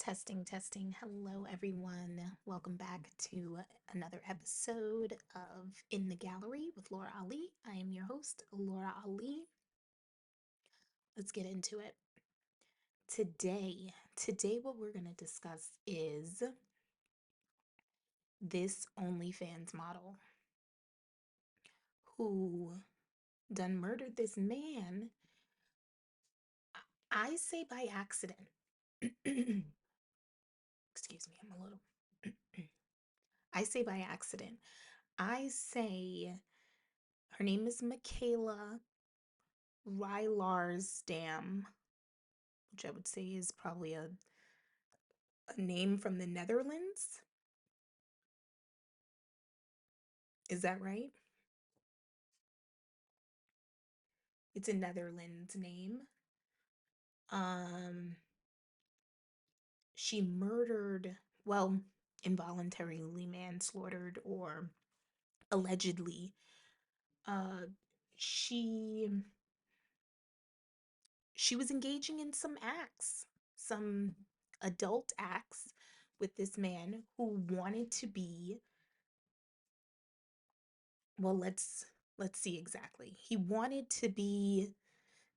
Testing, testing. Hello, everyone. Welcome back to another episode of In the Gallery with Laura Ali. I am your host, Laura Ali. Let's get into it. Today, what we're going to discuss is this OnlyFans model who done murdered this man. I say by accident. Excuse me, I'm a little. I say by accident. I say her name is Michaela Rylaarsdam, which I would say is probably a name from the Netherlands. Is that right? It's a Netherlands name. Um, she murdered, well, involuntarily manslaughtered or allegedly. Uh, she she was engaging in some acts, some adult acts with this man who wanted to be, well, let's see exactly. He wanted to be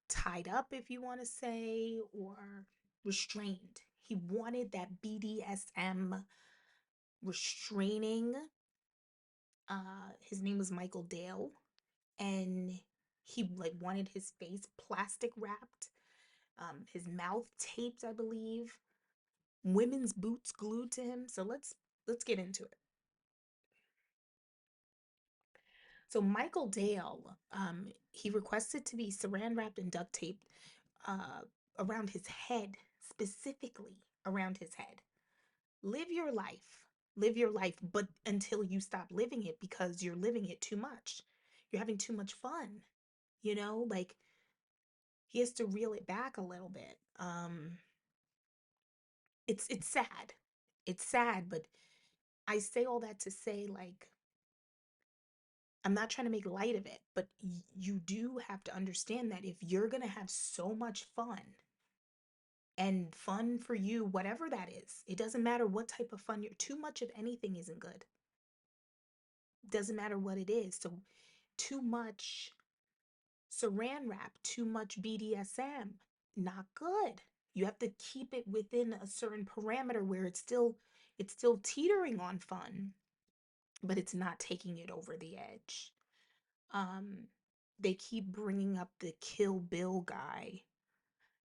tied up, if you want to say, or restrained. He wanted that BDSM restraining. His name was Michael Dale, and he like wanted his face plastic wrapped, his mouth taped, I believe, women's boots glued to him. So let's get into it. So Michael Dale, he requested to be saran wrapped and duct taped uh, around his head, specifically around his head. Live your life. Live your life, but until you stop living it because you're living it too much. You're having too much fun. Like he has to reel it back a little bit. It's sad. It's sad, but I say all that to say like I'm not trying to make light of it, but you do have to understand that if you're going to have so much fun and fun for you, whatever that is, it doesn't matter what type of fun you're, too much of anything isn't good. Doesn't matter what it is. So too much saran wrap, too much BDSM, not good. You have to keep it within a certain parameter where it's still teetering on fun, but it's not taking it over the edge. Um, they keep bringing up the Kill Bill guy,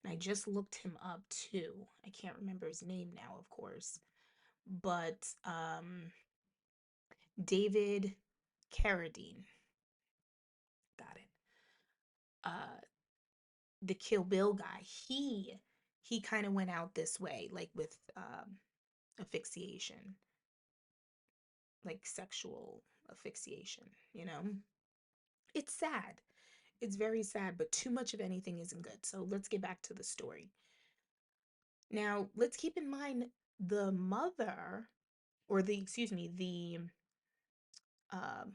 and I just looked him up too. I can't remember his name now, of course, but David Carradine, got it. Uh, the Kill Bill guy, he kind of went out this way, like with asphyxiation, like sexual asphyxiation. It's sad. It's very sad, but too much of anything isn't good. So let's get back to the story. Now, let's keep in mind the mother, or excuse me, the um,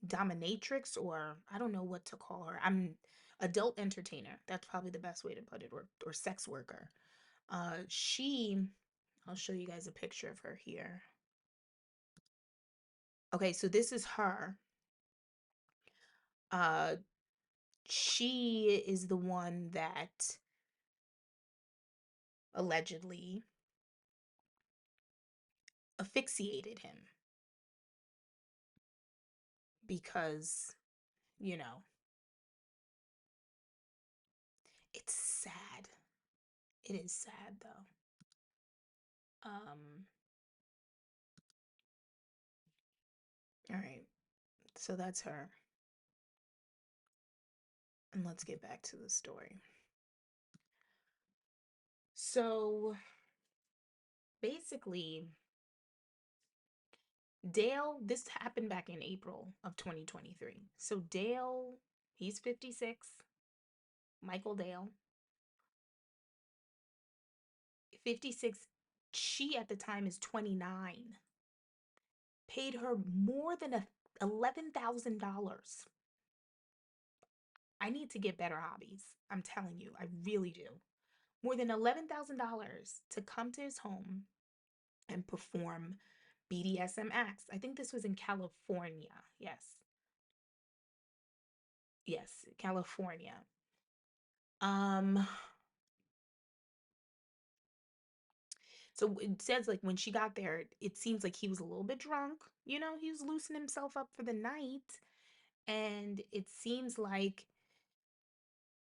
dominatrix, or I don't know what to call her. I'm adult entertainer. That's probably the best way to put it, or sex worker. She, I'll show you guys a picture of her here. Okay, so this is her. Uh, she is the one that allegedly asphyxiated him because, you know, it's sad. It is sad though. Um, all right. So that's her. And let's get back to the story. So basically, Dale, this happened back in April of 2023. So Dale, he's 56. Michael Dale, 56. She at the time is 29. Paid her more than $11,000. I need to get better hobbies. I'm telling you, I really do. more than $11,000 to come to his home and perform BDSM acts. I think this was in California. Yes. Yes, California. Um, so it says like when she got there, it seems like he was a little bit drunk. You know, he was loosening himself up for the night. And it seems like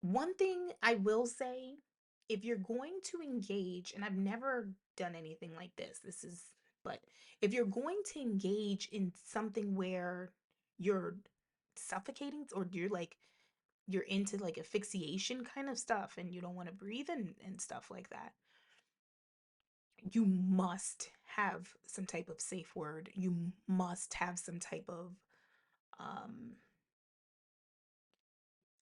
one thing I will say, if you're going to engage, and I've never done anything like but if you're going to engage in something where you're suffocating or you're into like asphyxiation kind of stuff and you don't want to breathe and stuff like that, you must have some type of safe word. You must have some type of um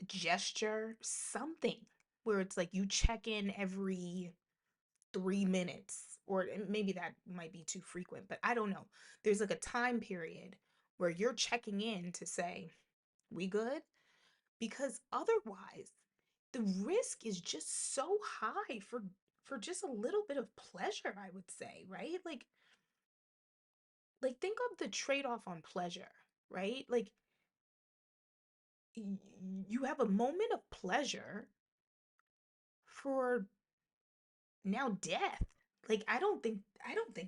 gesture, something where it's like you check in every 3 minutes, or maybe that might be too frequent, but I don't know. There's like a time period where you're checking in to say, we good? Because otherwise, the risk is just so high for just a little bit of pleasure, I would say, right? Like think of the trade-off on pleasure, right? Like you have a moment of pleasure for now death. Like I don't think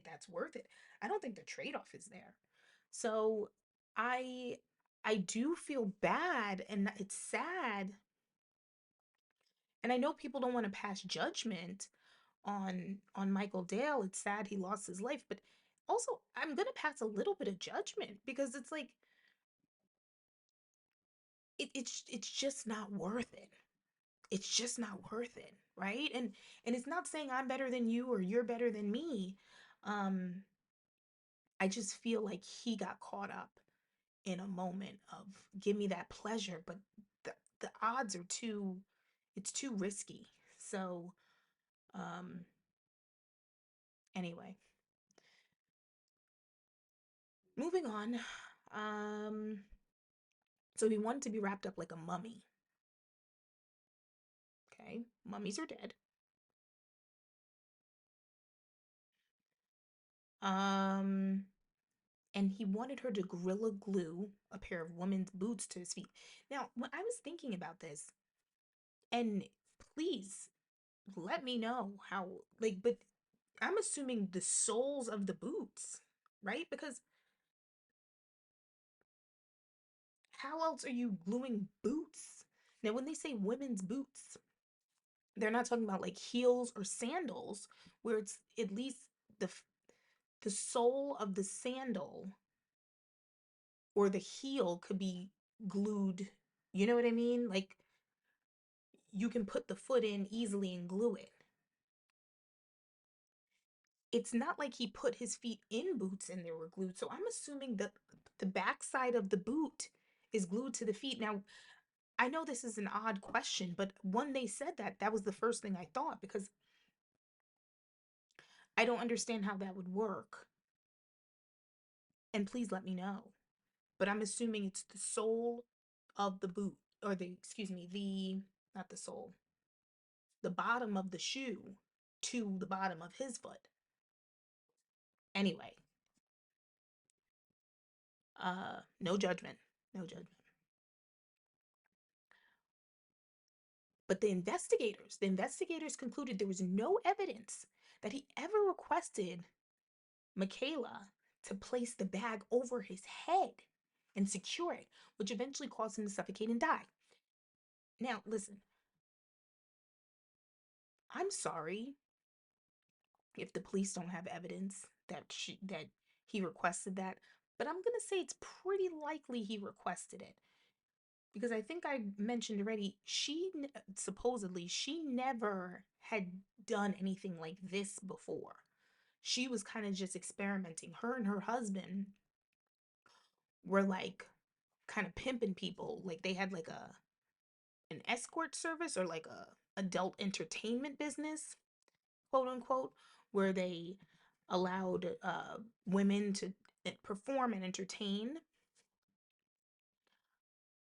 that's worth it. I don't think the trade-off is there. So I I do feel bad and it's sad. And I know people don't want to pass judgment on Michael Dale. It's sad he lost his life, but also I'm going to pass a little bit of judgment because it's like it's just not worth it. It's just not worth it, right? And it's not saying I'm better than you or you're better than me. Um I just feel like he got caught up in a moment of give me that pleasure, but the odds are too it's too risky. So, um anyway, moving on. Um so he wanted to be wrapped up like a mummy. Okay? Mummies are dead. Um and he wanted her to gorilla glue a pair of women's boots to his feet. Now, when I was thinking about this, and please let me know how, like, but I'm assuming the soles of the boots, right? Because how else are you gluing boots? Now, when they say women's boots, they're not talking about like heels or sandals, where it's at least the the sole of the sandal or the heel could be glued. You know what I mean? Like you can put the foot in easily and glue it. It's not like he put his feet in boots and they were glued. So I'm assuming that the backside of the boot is glued to the feet. Now, I know this is an odd question, but when they said that, that was the first thing I thought because I don't understand how that would work. And please let me know. But I'm assuming it's the sole of the boot, or excuse me, not the sole, the bottom of the shoe to the bottom of his foot. Anyway, no judgment, no judgment. But the investigators concluded there was no evidence that he ever requested Michaela to place the bag over his head and secure it, which eventually caused him to suffocate and die. Now, listen, I'm sorry if the police don't have evidence that he requested that, but I'm going to say it's pretty likely he requested it because I think I mentioned already supposedly she never had done anything like this before. She was kind of just experimenting. Her and her husband were like kind of pimping people. Like they had like a an escort service or like a adult entertainment business, quote unquote, where they allowed women to perform and entertain.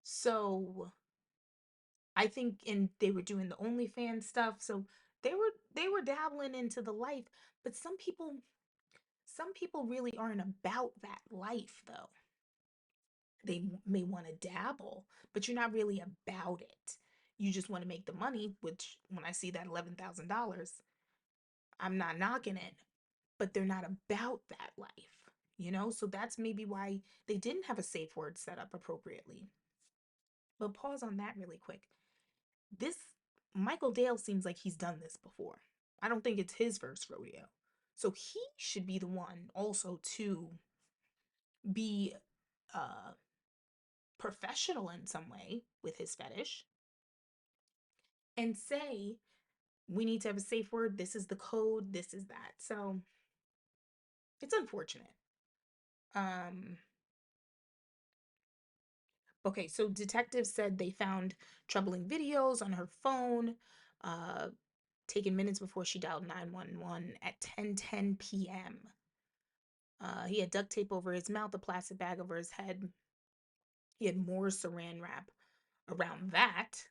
So I think, and they were doing the OnlyFans stuff. So They were dabbling into the life, but some people really aren't about that life though. They may want to dabble, but you're not really about it. You just want to make the money, which when I see that $11,000, I'm not knocking it, but they're not about that life. So that's maybe why they didn't have a safe word set up appropriately. But pause on that really quick. This Michael Dale seems like he's done this before. I don't think it's his first rodeo. So he should be the one also to be uh professional in some way with his fetish and say, we need to have a safe word. This is the code. This is that. So it's unfortunate. Um, okay, so detectives said they found troubling videos on her phone, uh, taken minutes before she dialed 911 at 10:10 p.m. He had duct tape over his mouth, a plastic bag over his head. He had more saran wrap around that,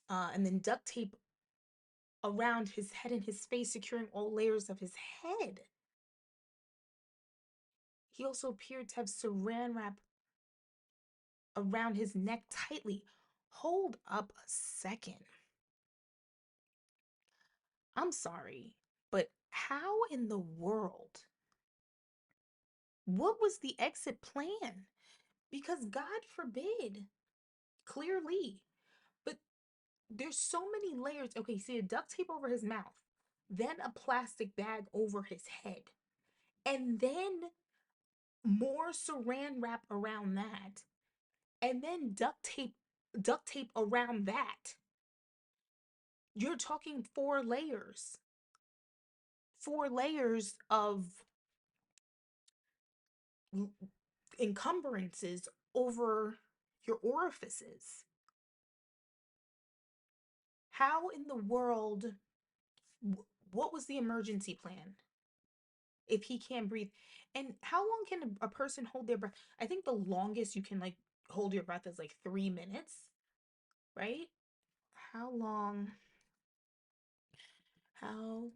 and then duct tape around his head and his face, securing all layers of his head. He also appeared to have saran wrap around his neck tightly. Hold up a second. I'm sorry, but how in the world? What was the exit plan? Because God forbid, clearly, but there's so many layers. Okay, see a duct tape over his mouth, then a plastic bag over his head, and then more saran wrap around that, and then duct tape around that. You're talking 4 layers. 4 layers of encumbrances over your orifices. How in the world, what was the emergency plan if he can't breathe? And how long can a person hold their breath? I think the longest you can like hold your breath is like 3 minutes, right? How long, how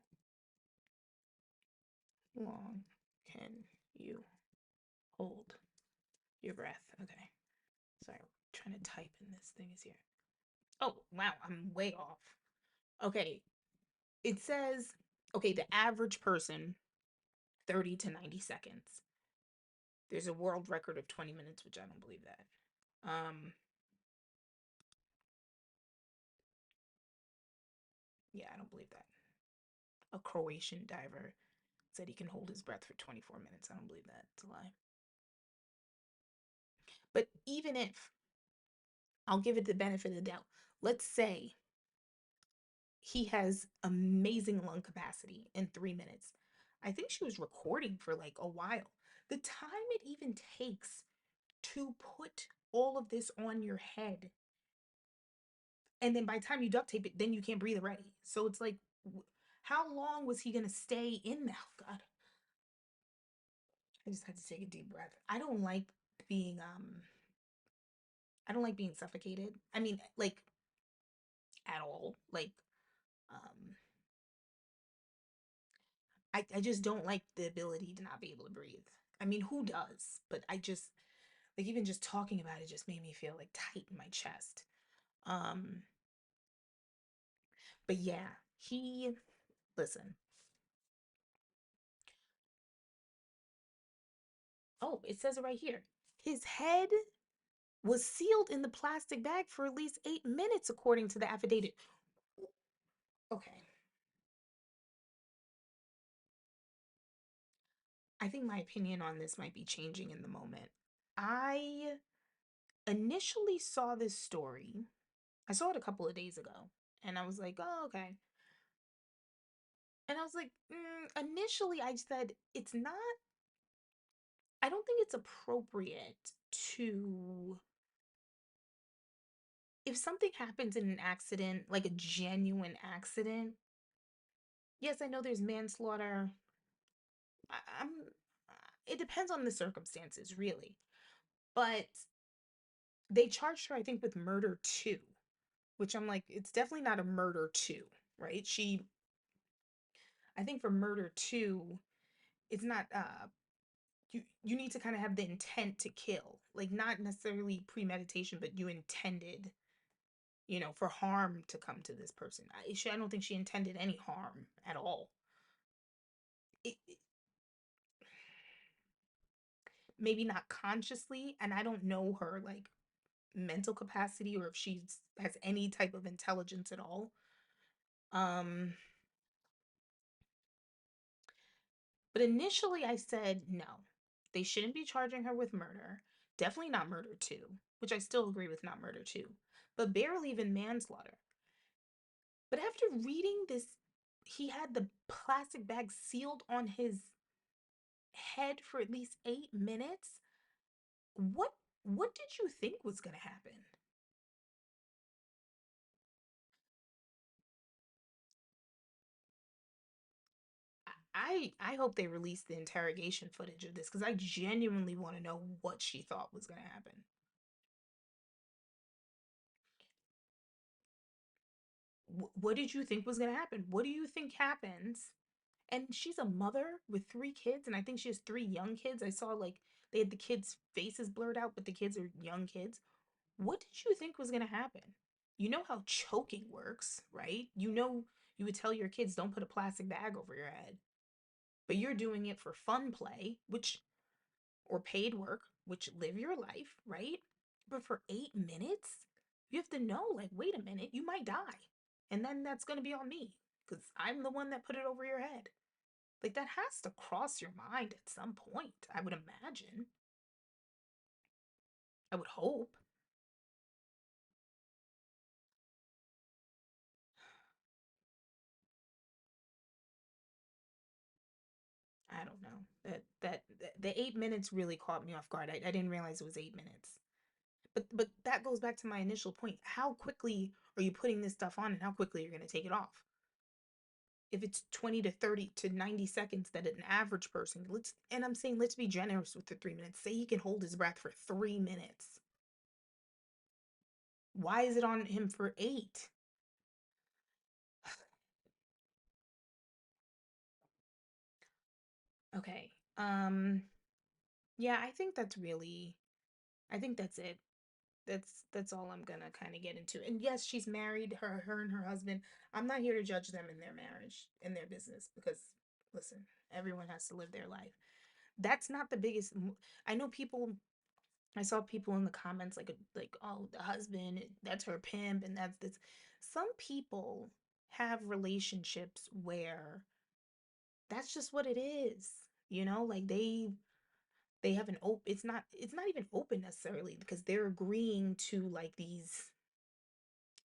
long can you hold your breath? Okay. Sorry, I'm trying to type and this thing is here. Oh, wow, I'm way off. Okay, it says, okay, the average person, 30 to 90 seconds. There's a world record of 20 minutes, which I don't believe that. Yeah, I don't believe that. A Croatian diver said he can hold his breath for 24 minutes. I don't believe that. It's a lie. But even if, I'll give it the benefit of the doubt. Let's say he has amazing lung capacity in 3 minutes. I think she was recording for like a while. The time it even takes to put all of this on your head, and then by the time you duct tape it, then you can't breathe already. So it's like, how long was he gonna stay in that? Oh, God, I just had to take a deep breath. Being I don't like being suffocated. I mean, like at all. Like, um, I just don't like the ability to not be able to breathe. I mean, who does? But I just like even just talking about it just made me feel like tight in my chest. Um, but yeah, he listen. Oh, it says it right here. His head was sealed in the plastic bag for at least 8 minutes, according to the affidavit. Okay. I think my opinion on this might be changing in the moment. I initially saw this story. I saw it a couple of days ago, and I was like, oh, okay. And I was like, initially, I said, I don't think it's appropriate to, if something happens in an accident, like a genuine accident, yes, I know there's manslaughter. I'm, it depends on the circumstances, really. But they charged her, I think, with murder too, which I'm like, it's definitely not a murder too, right? She I think for murder too, it's not you need to kind of have the intent to kill. Like not necessarily premeditation, but you intended, for harm to come to this person. I don't think she intended any harm at all. It maybe not consciously, and I don't know her like mental capacity or if she's has any type of intelligence at all. Um, but initially I said no. They shouldn't be charging her with murder. Definitely not murder two, which I still agree with not murder two, but barely even manslaughter. But after reading this, he had the plastic bag sealed on his head for at least 8 minutes. What what did you think was gonna happen? I hope they release the interrogation footage of this because I genuinely want to know what she thought was gonna happen. What did you think was gonna happen? What do you think happens? And she's a mother with three kids, and I think she has three young kids. I saw like they had the kids' faces blurred out, but the kids are young kids. What did you think was gonna happen? You know how choking works, right? You would tell your kids don't put a plastic bag over your head, but you're doing it for fun play, which or paid work, which live your life, right? But for 8 minutes, you have to know, like, wait a minute, you might die. And then that's going to be on me because I'm the one that put it over your head. Like, that has to cross your mind at some point, I would imagine. I would hope. I don't know. The 8 minutes really caught me off guard. I didn't realize it was 8 minutes. But that goes back to my initial point. How quickly are you putting this stuff on and how quickly you're going to take it off? If it's 20 to 30 to 90 seconds that an average person, and I'm saying let's be generous with the 3 minutes. Say he can hold his breath for 3 minutes. Why is it on him for eight? Okay. Yeah, I think that's it. That's all I'm gonna kind of get into. And yes, she's married, her and her husband. I'm not here to judge them in their marriage, in their business, because listen, everyone has to live their life. That's not the biggest. I know people I saw people in the comments like oh the husband that's her pimp and that's this. Some people have relationships where that's just what it is. Like they have an open it's not even open necessarily because they're agreeing to like these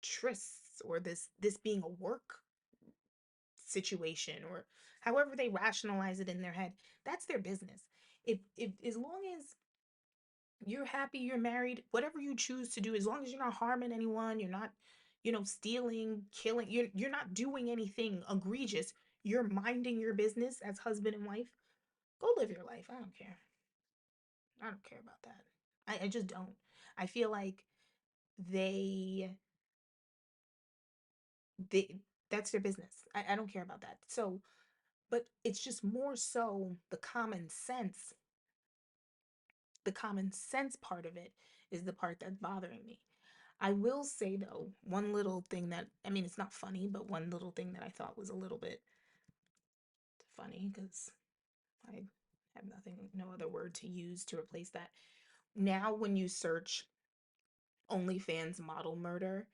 trysts or this being a work situation or however they rationalize it in their head. That's their business. If as long as you're happy, you're married, whatever you choose to do, as long as you're not harming anyone, you're not, stealing, killing, you're not doing anything egregious, you're minding your business as husband and wife, go live your life. I don't care. I don't care about that. I just don't. I feel like they they that's their business. I don't care about that. So, but it's just more so the common sense part of it is the part that's bothering me. I will say though, one little thing that I mean, it's not funny, but one little thing that I thought was a little bit funny because I have nothing, no other word to use to replace that. Now, when you search OnlyFans model murder,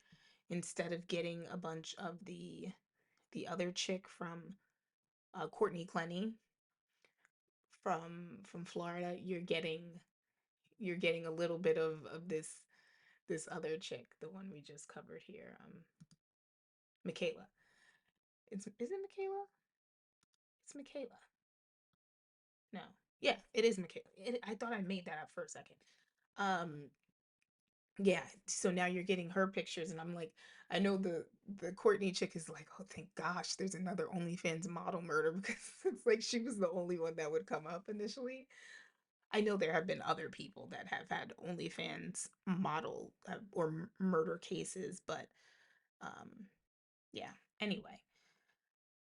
instead of getting a bunch of the other chick from Courtney Clenny from Florida, you're getting a little bit of this other chick, the one we just covered here, Michaela. Is it Michaela? It's Michaela. No. Yeah, it is Michaela. I thought I made that up for a second. Um, yeah. So now you're getting her pictures, and I'm like, I know the Courtney chick is like, oh, thank gosh, there's another OnlyFans model murder because it's like she was the only one that would come up initially. I know there have been other people that have had OnlyFans model or murder cases, but um, yeah. Anyway,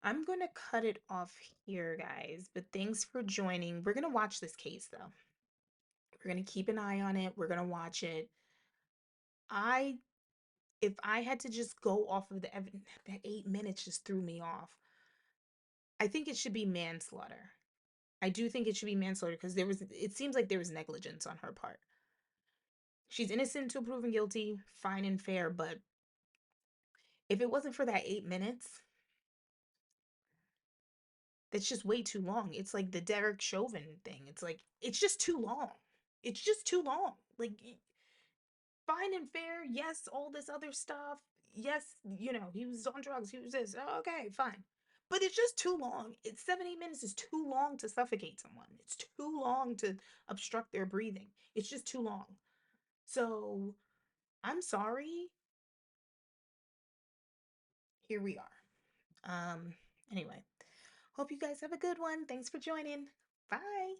I'm going to cut it off here, guys, but thanks for joining. We're going to watch this case, though. We're going to keep an eye on it. We're going to watch it. I, if I had to just go off of the evidence, that 8 minutes just threw me off. I think it should be manslaughter. I do think it should be manslaughter because it seems like there was negligence on her part. She's innocent until proven guilty, fine and fair, but if it wasn't for that 8 minutes, that's just way too long. It's like the Derek Chauvin thing. It's like, it's just too long. It's just too long. Like, fine and fair, yes, all this other stuff. Yes, he was on drugs, he was this. Oh, okay, fine. But it's just too long. It's 7, 8 minutes is too long to suffocate someone. It's too long to obstruct their breathing. It's just too long. So I'm sorry. Here we are. Anyway, hope you guys have a good one. Thanks for joining. Bye.